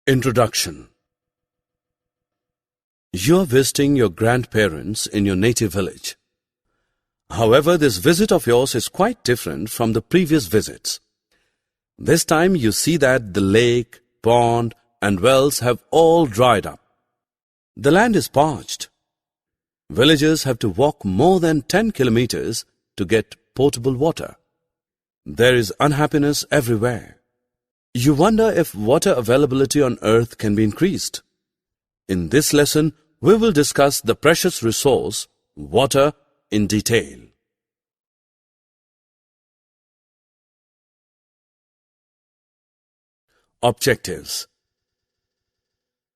Introduction. You are visiting your grandparents in your native village. However, this visit of yours is quite different from the previous visits. This time you see that the lake, pond and wells have all dried up. The land is parched. Villagers have to walk more than 10 kilometers to get potable water. There is unhappiness everywhere. You wonder if water availability on earth can be increased. In this lesson, we will discuss the precious resource, water, in detail. Objectives.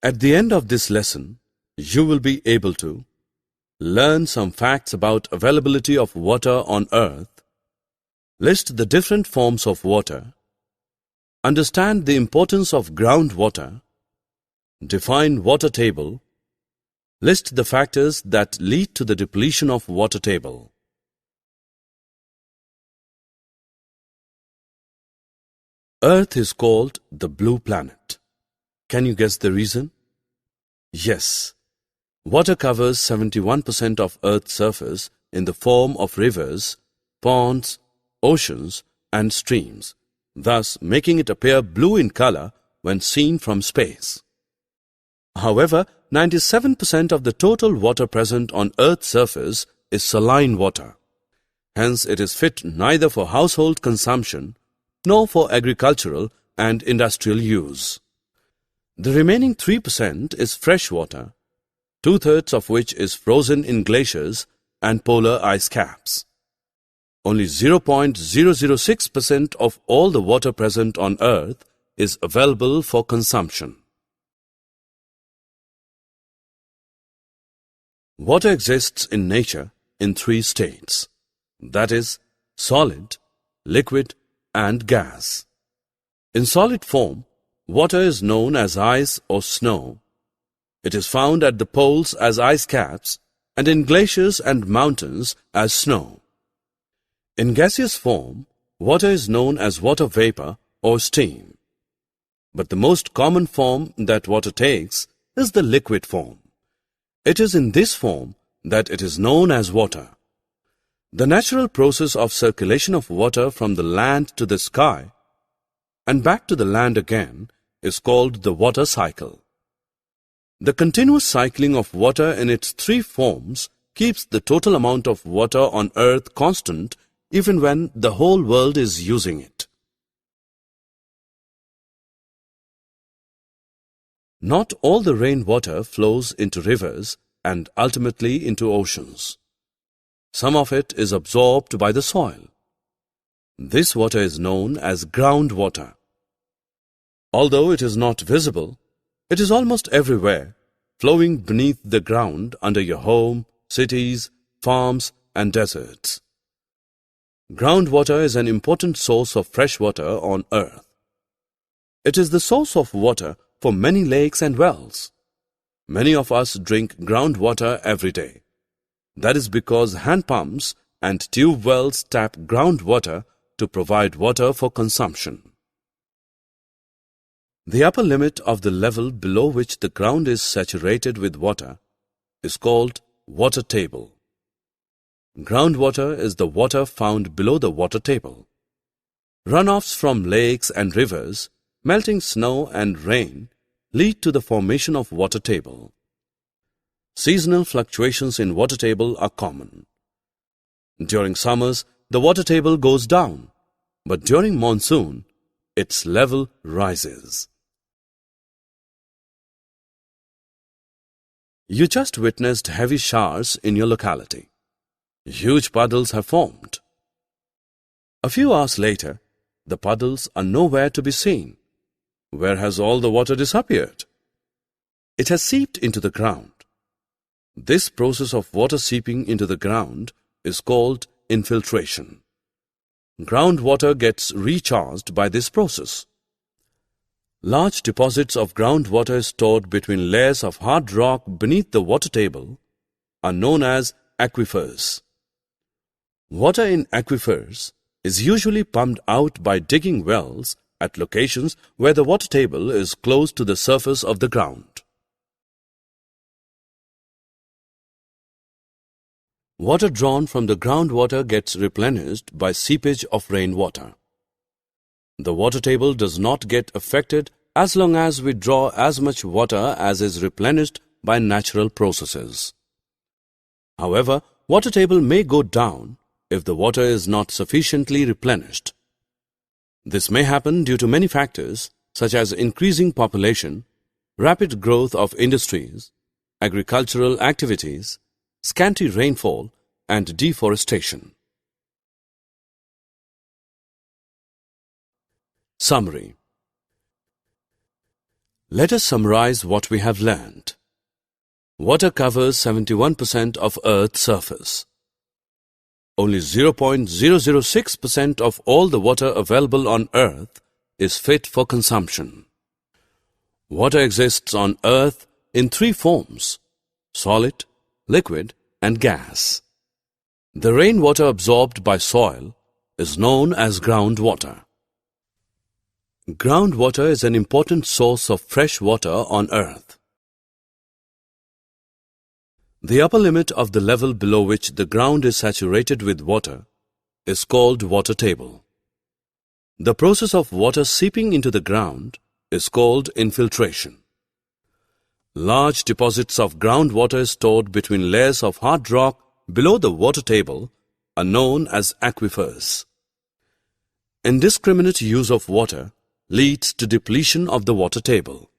At the end of this lesson, you will be able to learn some facts about availability of water on earth, list the different forms of water, understand the importance of groundwater, define water table, list the factors that lead to the depletion of water table. Earth is called the blue planet. Can you guess the reason? Yes. Water covers 71% of Earth's surface in the form of rivers, ponds, oceans and streams, thus making it appear blue in color when seen from space. However, 97% of the total water present on Earth's surface is saline water. Hence, it is fit neither for household consumption nor for agricultural and industrial use. The remaining 3% is fresh water, 2/3 of which is frozen in glaciers and polar ice caps. Only 0.006% of all the water present on Earth is available for consumption. Water exists in nature in 3 states, that is, solid, liquid and gas. In solid form, water is known as ice or snow. It is found at the poles as ice caps and in glaciers and mountains as snow. In gaseous form, water is known as water vapor or steam. But the most common form that water takes is the liquid form. It is in this form that it is known as water. The natural process of circulation of water from the land to the sky and back to the land again is called the water cycle. The continuous cycling of water in its 3 forms keeps the total amount of water on Earth constant even when the whole world is using it. Not all the rainwater flows into rivers and ultimately into oceans. Some of it is absorbed by the soil. This water is known as groundwater. Although it is not visible, it is almost everywhere, flowing beneath the ground under your home, cities, farms and deserts. Groundwater is an important source of fresh water on Earth. It is the source of water for many lakes and wells. Many of us drink groundwater every day. That is because hand pumps and tube wells tap groundwater to provide water for consumption. The upper limit of the level below which the ground is saturated with water is called water table. Groundwater is the water found below the water table. Runoffs from lakes and rivers, melting snow and rain lead to the formation of water table. Seasonal fluctuations in water table are common. During summers, the water table goes down, but during monsoon, its level rises. You just witnessed heavy showers in your locality. Huge puddles have formed. A few hours later, the puddles are nowhere to be seen. Where has all the water disappeared? It has seeped into the ground. This process of water seeping into the ground is called infiltration. Groundwater gets recharged by this process. Large deposits of groundwater stored between layers of hard rock beneath the water table are known as aquifers. Water in aquifers is usually pumped out by digging wells at locations where the water table is close to the surface of the ground. Water drawn from the groundwater gets replenished by seepage of rainwater. The water table does not get affected as long as we draw as much water as is replenished by natural processes. However, water table may go down if the water is not sufficiently replenished. This may happen due to many factors such as increasing population, rapid growth of industries, agricultural activities, scanty rainfall, and deforestation. Summary. Let us summarize what we have learned. Water covers 71% of Earth's surface. Only 0.006% of all the water available on Earth is fit for consumption. Water exists on Earth in three forms: solid, liquid, and gas. The rainwater absorbed by soil is known as groundwater. Groundwater is an important source of fresh water on Earth. The upper limit of the level below which the ground is saturated with water is called water table. The process of water seeping into the ground is called infiltration. Large deposits of groundwater stored between layers of hard rock below the water table are known as aquifers. Indiscriminate use of water leads to depletion of the water table.